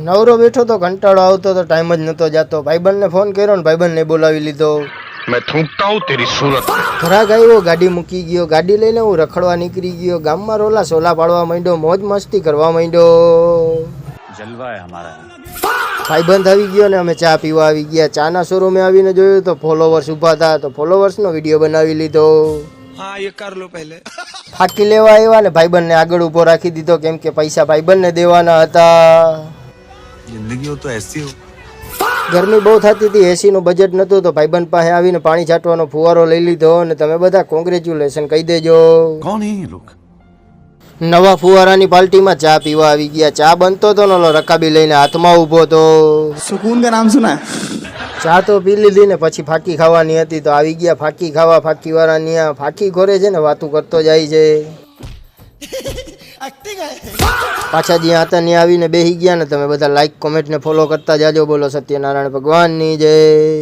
નવરો બેઠો તો કંટાળો આવતો તો ટાઈમ જ નતો જાતો. ભાઈબંધને ફોન કર્યો ને ભાઈબંધને બોલાવી લીધો. मैं थूकता हूँ तेरी सूरत. ઘરાક આવ્યો, ગાડી મૂકી ગયો. ગાડી લઈને હું રખડવા નીકળી ગયો. ગામમાં રોલા સોલા પાડવા માંડ્યો, મોજ મસ્તી કરવા માંડ્યો. જલવા હે હમારા. ભાઈબંધ આવી ગયો ને અમે ચા પીવા આવી ગયા. ચાના શોરૂમે આવીને જોયું તો ફોલોવર્સ ઊભા હતા, તો ફોલોવર્સનો વિડીયો બનાવી લીધો. हाँ ये कर लो पहले. ફાકી લેવા આવ્યા ને ભાઈબંધને આગળ ઊભો રાખી દીધો, કેમ કે પૈસા ભાઈબંધને દેવાના હતા. जिंदगी हो तो ऐसी हो. ગરમી બહુ થતી હતી, એસીનું બજેટ નહોતું, તો ભાઈબંધ પાસે આવીને પાણી છાંટવાનો ફુવારો લઈ લીધો. અને તમે બધા કોંગ્રેચ્યુલેશન કહી દેજો. कौन है ये लोग? નવા ફુવારાની પાર્ટીમાં ચા પીવા આવી ગયા. ચા બનતો તો ને રકાબી લઈને હાથમાં ઊભો તો. सुकून का नाम सुना है? ચા તો પી લીધી ને પછી ફાકી ખાવાની હતી, તો આવી ગયા ફાકી ખાવા. ફાકી વાળા ફાકી ખોરે છે ને વાતું કરતો જાય છે. પાછા જ્યાં હતા ત્યાં આવીને બેસી ગયા ને. તમે બધા લાઈક કોમેન્ટ ને ફોલો કરતા જાજો. બોલો સત્યનારાયણ ભગવાનની જય.